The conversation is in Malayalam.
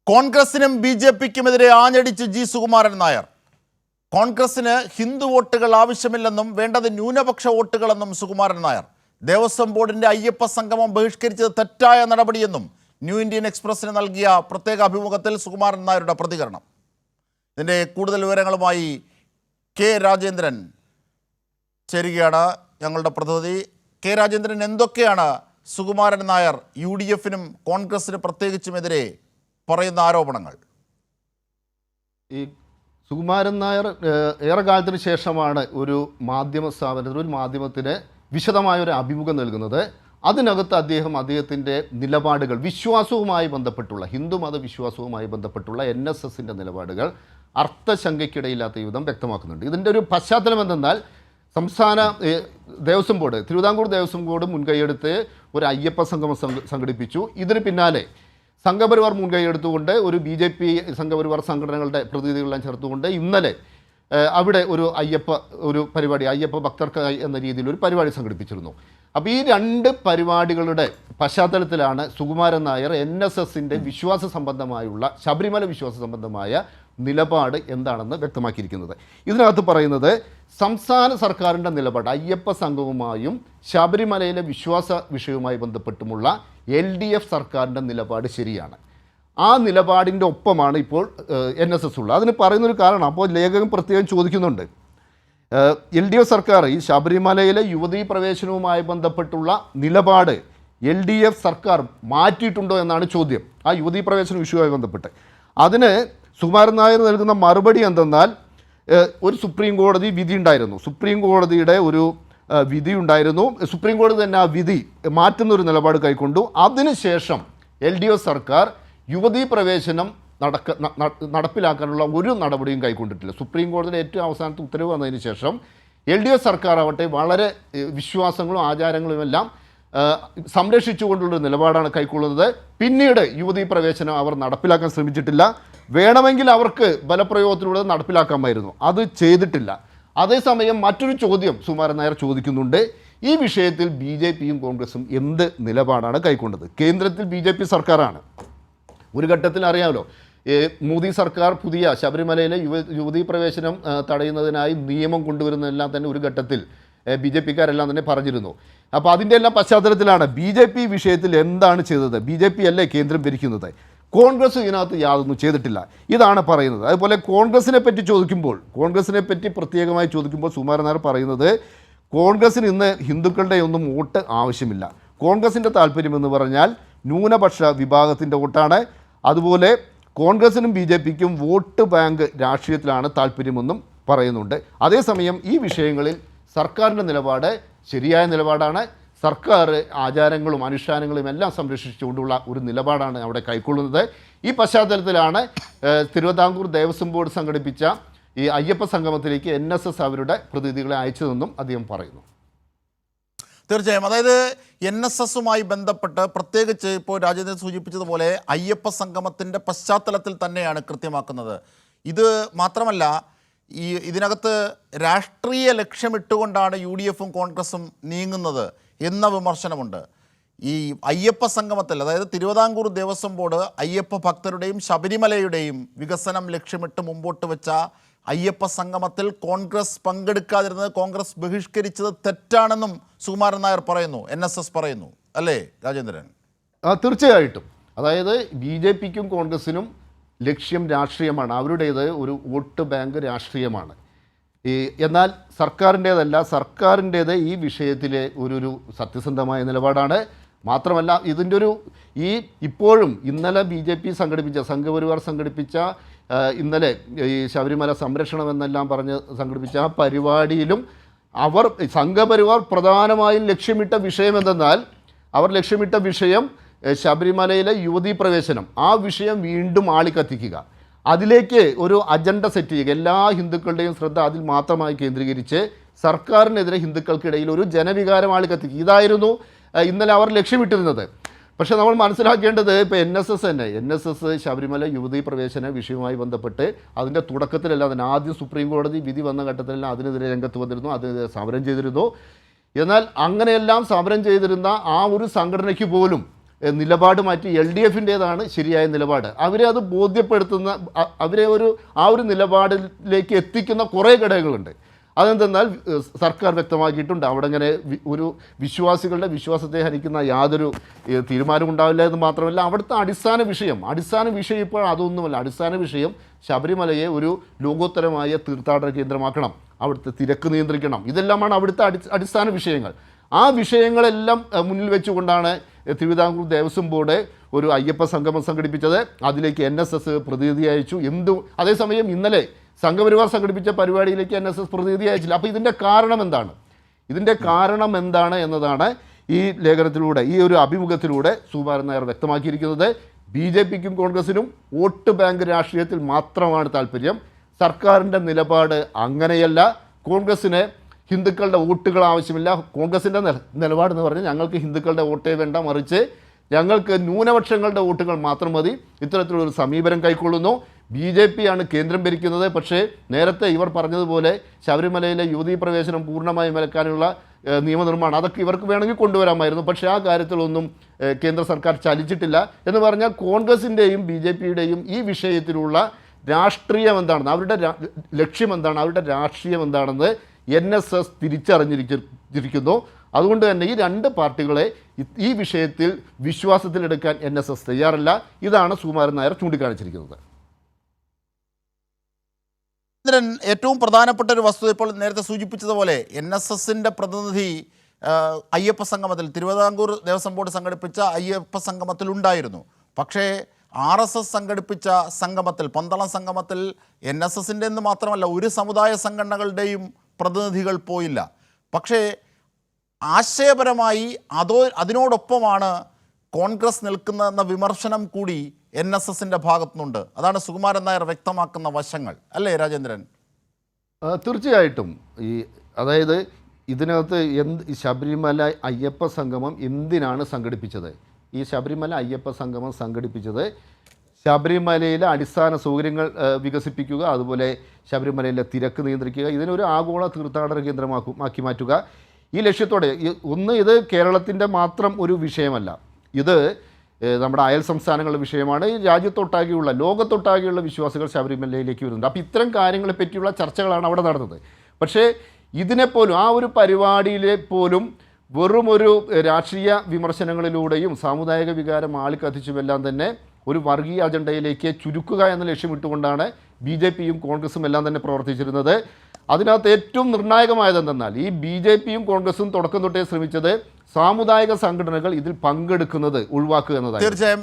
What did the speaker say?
കോൺഗ്രസിനും ബി ജെ പിക്കുമെതിരെ ആഞ്ഞടിച്ച് ജി സുകുമാരൻ നായർ. കോൺഗ്രസിന് ഹിന്ദു വോട്ടുകൾ ആവശ്യമില്ലെന്നും വേണ്ടത് ന്യൂനപക്ഷ വോട്ടുകളെന്നും സുകുമാരൻ നായർ. ദേവസ്വം ബോർഡിന്റെ അയ്യപ്പ സംഗമം ബഹിഷ്കരിച്ചത് തെറ്റായ നടപടിയെന്നും ന്യൂ ഇന്ത്യൻ എക്സ്പ്രസിന് നൽകിയ പ്രത്യേക അഭിമുഖത്തിൽ സുകുമാരൻ നായരുടെ പ്രതികരണം. ഇതിൻ്റെ കൂടുതൽ വിവരങ്ങളുമായി കെ രാജേന്ദ്രൻ ചേരുകയാണ്, ഞങ്ങളുടെ പ്രതിനിധി. കെ രാജേന്ദ്രൻ, എന്തൊക്കെയാണ് സുകുമാരൻ നായർ യു ഡി എഫിനും കോൺഗ്രസിന് പ്രത്യേകിച്ചുമെതിരെ പറയുന്ന ആരോപണങ്ങൾ? ഈ സുകുമാരൻ നായർ ഏറെ കാലത്തിന് ശേഷമാണ് ഒരു മാധ്യമ സ്ഥാപനത്തിൽ ഒരു മാധ്യമത്തിന് വിശദമായൊരു അഭിമുഖം നൽകുന്നത്. അതിനകത്ത് അദ്ദേഹത്തിൻ്റെ നിലപാടുകൾ വിശ്വാസവുമായി ബന്ധപ്പെട്ടുള്ള ഹിന്ദുമത വിശ്വാസവുമായി ബന്ധപ്പെട്ടുള്ള NSSൻ്റെ നിലപാടുകൾ അർത്ഥശങ്കയ്ക്കിടയില്ലാത്ത വിധം വ്യക്തമാക്കുന്നുണ്ട്. ഇതിൻ്റെ ഒരു പശ്ചാത്തലം എന്തെന്നാൽ സംസ്ഥാന ദേവസ്വം ബോർഡ്, തിരുവിതാംകൂർ ദേവസ്വം ബോർഡ് മുൻകൈയെടുത്ത് ഒരു അയ്യപ്പ സംഗമം സംഘടിപ്പിച്ചു. ഇതിന് പിന്നാലെ സംഘപരിവാർ മുൻകൈയെടുത്തുകൊണ്ട് ഒരു BJP സംഘപരിവാർ സംഘടനകളുടെ പ്രതിനിധികളെല്ലാം ചേർത്തുകൊണ്ട് ഇന്നലെ അവിടെ ഒരു അയ്യപ്പ ഭക്തർക്കായി എന്ന രീതിയിൽ ഒരു പരിപാടി സംഘടിപ്പിച്ചിരുന്നു. അപ്പോൾ ഈ രണ്ട് പരിപാടികളുടെ പശ്ചാത്തലത്തിലാണ് സുകുമാരൻ നായർ NSSൻ്റെ വിശ്വാസ സംബന്ധമായുള്ള ശബരിമല വിശ്വാസ സംബന്ധമായ നിലപാട് എന്താണെന്ന് വ്യക്തമാക്കിയിരിക്കുന്നത്. ഇതിനകത്ത് പറയുന്നത് സംസ്ഥാന സർക്കാരിൻ്റെ നിലപാട് അയ്യപ്പ സംഘവുമായും ശബരിമലയിലെ വിശ്വാസ വിഷയവുമായി ബന്ധപ്പെട്ടുമുള്ള LDF സർക്കാരിൻ്റെ നിലപാട് ശരിയാണ്. ആ നിലപാടിൻ്റെ ഒപ്പമാണ് ഇപ്പോൾ NSS ഉള്ളത്. അതിന് പറയുന്നൊരു കാരണം, അപ്പോൾ ലേഖകൻ പ്രത്യേകം ചോദിക്കുന്നുണ്ട്, LDF സർക്കാർ ഈ ശബരിമലയിലെ യുവതീ പ്രവേശനവുമായി ബന്ധപ്പെട്ടുള്ള നിലപാട് LDF സർക്കാർ മാറ്റിയിട്ടുണ്ടോ എന്നാണ് ചോദ്യം. ആ യുവതീ പ്രവേശന വിഷയവുമായി ബന്ധപ്പെട്ട് അതിന് സുകുമാരൻ നായർ നൽകുന്ന മറുപടി എന്തെന്നാൽ, ഒരു സുപ്രീം കോടതി വിധി ഉണ്ടായിരുന്നു, സുപ്രീം കോടതിയുടെ ഒരു വിധി ഉണ്ടായിരുന്നു. സുപ്രീം കോടതി തന്നെ ആ വിധി മാറ്റുന്നൊരു നിലപാട് കൈക്കൊണ്ടു. അതിനുശേഷം LDF സർക്കാർ യുവതീ പ്രവേശനം നടപ്പിലാക്കാനുള്ള ഒരു നടപടിയും കൈക്കൊണ്ടിട്ടില്ല. സുപ്രീം കോടതിയുടെ ഏറ്റവും അവസാനത്തെ ഉത്തരവ് വന്നതിന് ശേഷം LDF സർക്കാർ ആവട്ടെ വളരെ വിശ്വാസങ്ങളും ആചാരങ്ങളും എല്ലാം സംരക്ഷിച്ചുകൊണ്ടുള്ളൊരു നിലപാടാണ് കൈക്കൊള്ളുന്നത്. പിന്നീട് യുവതീ പ്രവേശനം അവർ നടപ്പിലാക്കാൻ ശ്രമിച്ചിട്ടില്ല. വേണമെങ്കിൽ അവർക്ക് ബലപ്രയോഗത്തിലൂടെ നടപ്പിലാക്കാമായിരുന്നു, അത് ചെയ്തിട്ടില്ല. അതേസമയം മറ്റൊരു ചോദ്യം സുകുമാരൻ നായർ ചോദിക്കുന്നുണ്ട്, ഈ വിഷയത്തിൽ BJPയും കോൺഗ്രസും എന്ത് നിലപാടാണ് കൈക്കൊണ്ടത്? കേന്ദ്രത്തിൽ BJP സർക്കാരാണ്. ഒരു ഘട്ടത്തിൽ അറിയാമല്ലോ, മോദി സർക്കാർ പുതിയ ശബരിമലയിലെ യുവതീ പ്രവേശനം തടയുന്നതിനായി നിയമം കൊണ്ടുവരുന്നതെല്ലാം തന്നെ ഒരു ഘട്ടത്തിൽ BJPക്കാരെല്ലാം തന്നെ പറഞ്ഞിരുന്നു. അപ്പോൾ അതിൻ്റെ എല്ലാം പശ്ചാത്തലത്തിലാണ് BJP വിഷയത്തിൽ എന്താണ് ചെയ്തത്? BJP അല്ലേ കേന്ദ്രം ഭരിക്കുന്നത്, കോൺഗ്രസ് ഇതിനകത്ത് യാതൊന്നും ചെയ്തിട്ടില്ല, ഇതാണ് പറയുന്നത്. അതുപോലെ കോൺഗ്രസിനെ പറ്റി പ്രത്യേകമായി ചോദിക്കുമ്പോൾ സുകുമാരൻ നായർ പറയുന്നത്, കോൺഗ്രസിന് ഇന്ന് ഹിന്ദുക്കളുടെ ഒന്നും വോട്ട് ആവശ്യമില്ല. കോൺഗ്രസിൻ്റെ താല്പര്യമെന്ന് പറഞ്ഞാൽ ന്യൂനപക്ഷ വിഭാഗത്തിൻ്റെ വോട്ടാണ്. അതുപോലെ കോൺഗ്രസിനും BJPക്കും വോട്ട് ബാങ്ക് രാഷ്ട്രീയത്തിലാണ് താല്പര്യമെന്നും പറയുന്നുണ്ട്. അതേസമയം ഈ വിഷയങ്ങളിൽ സർക്കാരിൻ്റെ നിലപാട് ശരിയായ നിലപാടാണ്. സർക്കാർ ആചാരങ്ങളും അനുഷ്ഠാനങ്ങളും എല്ലാം സംരക്ഷിച്ചുകൊണ്ടുള്ള ഒരു നിലപാടാണ് അവിടെ കൈക്കൊള്ളുന്നത്. ഈ പശ്ചാത്തലത്തിലാണ് തിരുവിതാംകൂർ ദേവസ്വം ബോർഡ് സംഘടിപ്പിച്ച ഈ അയ്യപ്പ സംഗമത്തിലേക്ക് NSS അവരുടെ പ്രതിനിധികളെ അയച്ചതെന്നും അദ്ദേഹം പറയുന്നു. തീർച്ചയായും, അതായത് NSSുമായി ബന്ധപ്പെട്ട് പ്രത്യേകിച്ച് ഇപ്പോൾ രാജേന്ദ്രൻ സൂചിപ്പിച്ചതുപോലെ അയ്യപ്പ സംഗമത്തിൻ്റെ പശ്ചാത്തലത്തിൽ തന്നെയാണ് കൃത്യമാക്കുന്നത്. ഇത് മാത്രമല്ല, ഇതിനകത്ത് രാഷ്ട്രീയ ലക്ഷ്യമിട്ടുകൊണ്ടാണ് UDFും കോൺഗ്രസും നീങ്ങുന്നത് എന്ന വിമർശനമുണ്ട്. ഈ അയ്യപ്പ സംഗമത്തിൽ, അതായത് തിരുവിതാംകൂർ ദേവസ്വം ബോർഡ് അയ്യപ്പ ഭക്തരുടെയും ശബരിമലയുടെയും വികസനം ലക്ഷ്യമിട്ട് മുമ്പോട്ട് വെച്ച അയ്യപ്പ സംഗമത്തിൽ കോൺഗ്രസ് പങ്കെടുക്കാതിരുന്നത്, കോൺഗ്രസ് ബഹിഷ്കരിച്ചത് തെറ്റാണെന്നും സുകുമാരൻ നായർ പറയുന്നു, NSS പറയുന്നു, അല്ലേ രാജേന്ദ്രൻ? തീർച്ചയായിട്ടും. അതായത് BJPക്കും കോൺഗ്രസിനും ലക്ഷ്യം രാഷ്ട്രീയമാണ്, അവരുടേത് ഒരു വോട്ട് ബാങ്ക് രാഷ്ട്രീയമാണ്. എന്നാൽ സർക്കാരിൻ്റേത് ഈ വിഷയത്തിലെ ഒരു സത്യസന്ധമായ നിലപാടാണ്. മാത്രമല്ല, ഇതിൻ്റെ ഇപ്പോഴും ഇന്നലെ BJP സംഘപരിവാർ സംഘടിപ്പിച്ച ഇന്നലെ ഈ ശബരിമല സംരക്ഷണം എന്നെല്ലാം പറഞ്ഞ് സംഘടിപ്പിച്ച ആ പരിപാടിയിലും സംഘപരിവാർ പ്രധാനമായും ലക്ഷ്യമിട്ട വിഷയം എന്തെന്നാൽ, അവർ ലക്ഷ്യമിട്ട വിഷയം ശബരിമലയിലെ യുവതീ പ്രവേശനം, ആ വിഷയം വീണ്ടും ആളിക്കത്തിക്കുക, അതിലേക്ക് ഒരു അജണ്ട സെറ്റ് ചെയ്യുക, എല്ലാ ഹിന്ദുക്കളുടെയും ശ്രദ്ധ അതിൽ മാത്രമായി കേന്ദ്രീകരിച്ച് സർക്കാരിനെതിരെ ഹിന്ദുക്കൾക്കിടയിൽ ഒരു ജനവികാരം ആളിക്കത്തിക്കുക, ഇതായിരുന്നു ഇന്നലെ അവർ ലക്ഷ്യമിട്ടിരുന്നത്. പക്ഷേ നമ്മൾ മനസ്സിലാക്കേണ്ടത്, ഇപ്പോൾ NSS ശബരിമല യുവതീ പ്രവേശന വിഷയവുമായി ബന്ധപ്പെട്ട് അതിൻ്റെ തുടക്കത്തിലെല്ലാം തന്നെ ആദ്യം സുപ്രീം കോടതി വിധി വന്ന ഘട്ടത്തിലെല്ലാം അതിനെതിരെ രംഗത്ത് വന്നിരുന്നു, അതിനെതിരെ സമരം ചെയ്തിരുന്നു. എന്നാൽ അങ്ങനെയെല്ലാം സമരം ചെയ്തിരുന്ന ആ ഒരു സംഘടനയ്ക്ക് പോലും നിലപാട് മാറ്റി LDFിൻ്റേതാണ് ശരിയായ നിലപാട്. അവരെ അത് ബോധ്യപ്പെടുത്തുന്ന അവരെ ആ ഒരു നിലപാടിലേക്ക് എത്തിക്കുന്ന കുറേ ഘടകങ്ങളുണ്ട്. അതെന്തെന്നാൽ സർക്കാർ വ്യക്തമാക്കിയിട്ടുണ്ട് അവിടെ ഇങ്ങനെ ഒരു വിശ്വാസികളുടെ വിശ്വാസത്തെ ഹനിക്കുന്ന യാതൊരു തീരുമാനവും ഉണ്ടാവില്ല എന്ന് മാത്രമല്ല അവിടുത്തെ അടിസ്ഥാന വിഷയം ഇപ്പോൾ അതൊന്നുമല്ല. അടിസ്ഥാന വിഷയം ശബരിമലയെ ഒരു ലോകോത്തരമായ തീർത്ഥാടന കേന്ദ്രമാക്കണം, അവിടുത്തെ തിരക്ക് നിയന്ത്രിക്കണം. ഇതെല്ലാമാണ് അവിടുത്തെ അടിസ്ഥാന വിഷയങ്ങൾ. ആ വിഷയങ്ങളെല്ലാം മുന്നിൽ വെച്ചുകൊണ്ടാണ് തിരുവിതാംകൂർ ദേവസ്വം ബോർഡ് ഒരു അയ്യപ്പ സംഗമം സംഘടിപ്പിച്ചത്. അതിലേക്ക് NSS പ്രതിനിധി അയച്ചു. അതേസമയം ഇന്നലെ സംഘപരിവാർ സംഘടിപ്പിച്ച പരിപാടിയിലേക്ക് NSS പ്രതിനിധി അയച്ചില്ല. അപ്പോൾ ഇതിൻ്റെ കാരണം എന്താണ് എന്നതാണ് ഈ ലേഖനത്തിലൂടെ, ഈ ഒരു അഭിമുഖത്തിലൂടെ സുകുമാരൻ നായർ വ്യക്തമാക്കിയിരിക്കുന്നത്. BJPക്കും കോൺഗ്രസിനും വോട്ട് ബാങ്ക് രാഷ്ട്രീയത്തിൽ മാത്രമാണ് താല്പര്യം. സർക്കാരിൻ്റെ നിലപാട് അങ്ങനെയല്ല. കോൺഗ്രസ്സിന് ഹിന്ദുക്കളുടെ വോട്ടുകൾ ആവശ്യമില്ല. കോൺഗ്രസിൻ്റെ നിലപാടെന്ന് പറഞ്ഞാൽ ഞങ്ങൾക്ക് ഹിന്ദുക്കളുടെ വോട്ടേ വേണ്ട, മറിച്ച് ഞങ്ങൾക്ക് ന്യൂനപക്ഷങ്ങളുടെ വോട്ടുകൾ മാത്രം മതി. ഇത്തരത്തിലൊരു സമീപനം കൈക്കൊള്ളുന്നു. BJP ആണ് കേന്ദ്രം ഭരിക്കുന്നത്. പക്ഷേ നേരത്തെ ഇവർ പറഞ്ഞതുപോലെ ശബരിമലയിലെ യുവതീ പ്രവേശനം പൂർണ്ണമായും വിലക്കാനുള്ള നിയമനിർമ്മാണം അതൊക്കെ ഇവർക്ക് വേണമെങ്കിൽ കൊണ്ടുവരാമായിരുന്നു. പക്ഷേ ആ കാര്യത്തിലൊന്നും കേന്ദ്ര സർക്കാർ ചലിച്ചിട്ടില്ല. എന്ന് പറഞ്ഞാൽ കോൺഗ്രസിൻ്റെയും BJPയുടെയും ഈ വിഷയത്തിലുള്ള രാഷ്ട്രീയം എന്താണെന്ന്, അവരുടെ ലക്ഷ്യം എന്താണ്, അവരുടെ രാഷ്ട്രീയം എന്താണെന്ന് NSS തിരിച്ചറിഞ്ഞിരിക്കുന്നു. അതുകൊണ്ട് തന്നെ ഈ രണ്ട് പാർട്ടികളെ ഈ വിഷയത്തിൽ വിശ്വാസത്തിലെടുക്കാൻ NSS തയ്യാറല്ല. ഇതാണ് സുകുമാരൻ നായർ ചൂണ്ടിക്കാണിച്ചിരിക്കുന്നത്. ഏറ്റവും പ്രധാനപ്പെട്ട ഒരു വസ്തുത ഇപ്പോൾ നേരത്തെ സൂചിപ്പിച്ചതുപോലെ NSSൻ്റെ പ്രതിനിധി അയ്യപ്പ സംഗമത്തിൽ, തിരുവിതാംകൂർ ദേവസ്വം ബോർഡ് സംഘടിപ്പിച്ച അയ്യപ്പ സംഗമത്തിലുണ്ടായിരുന്നു. പക്ഷേ RSS സംഘടിപ്പിച്ച സംഗമത്തിൽ, പന്തളം സംഗമത്തിൽ NSSൻ്റെ എന്ന് മാത്രമല്ല ഒരു സമുദായ സംഘടനകളുടെയും പ്രതിനിധികൾ പോയില്ല. പക്ഷേ ആശയപരമായി അതിനോടൊപ്പമാണ് കോൺഗ്രസ് നിൽക്കുന്നതെന്ന വിമർശനം കൂടി NSSൻ്റെ ഭാഗത്തുനിന്നുണ്ട്. അതാണ് സുകുമാരൻ നായർ വ്യക്തമാക്കുന്ന വശങ്ങൾ, അല്ലേ രാജേന്ദ്രൻ? തീർച്ചയായിട്ടും. അതായത് ഇതിനകത്ത് ശബരിമല അയ്യപ്പ സംഗമം എന്തിനാണ് സംഘടിപ്പിച്ചത്? ഈ ശബരിമല അയ്യപ്പ സംഗമം സംഘടിപ്പിച്ചത് ശബരിമലയിലെ അടിസ്ഥാന സൗകര്യങ്ങൾ വികസിപ്പിക്കുക, അതുപോലെ ശബരിമലയിലെ തിരക്ക് നിയന്ത്രിക്കുക, ഇതിനൊരു ആഗോള തീർത്ഥാടന കേന്ദ്രമാക്കി മാറ്റുക. ഈ ലക്ഷ്യത്തോടെ ഇത് കേരളത്തിൻ്റെ മാത്രം ഒരു വിഷയമല്ല, ഇത് നമ്മുടെ അയൽ സംസ്ഥാനങ്ങളുടെ വിഷയമാണ്. ഈ രാജ്യത്തൊട്ടാകെയുള്ള, ലോകത്തൊട്ടാകെയുള്ള വിശ്വാസികൾ ശബരിമലയിലേക്ക് വരുന്നുണ്ട്. അപ്പോൾ ഇത്തരം കാര്യങ്ങളെ പറ്റിയുള്ള ചർച്ചകളാണ് അവിടെ നടന്നത്. പക്ഷേ ഇതിനെപ്പോലും, ആ ഒരു പരിപാടിയിലെ പോലും വെറുമൊരു രാഷ്ട്രീയ വിമർശനങ്ങളിലൂടെയും സാമുദായിക വികാരം ആളിക്കത്തിച്ചുമെല്ലാം തന്നെ ഒരു വർഗീയ അജണ്ടയിലേക്ക് ചുരുക്കുക എന്ന ലക്ഷ്യമിട്ടുകൊണ്ടാണ് BJPയും കോൺഗ്രസും എല്ലാം തന്നെ പ്രവർത്തിച്ചിരുന്നത്. അതിനകത്ത് ഏറ്റവും നിർണായകമായത് എന്തെന്നാൽ ഈ BJPയും കോൺഗ്രസും തുടക്കം തൊട്ടേ ശ്രമിച്ചത് സാമുദായിക സംഘടനകൾ ഇതിൽ പങ്കെടുക്കുന്നത് ഒഴിവാക്കുക എന്നതാണ്. തീർച്ചയായും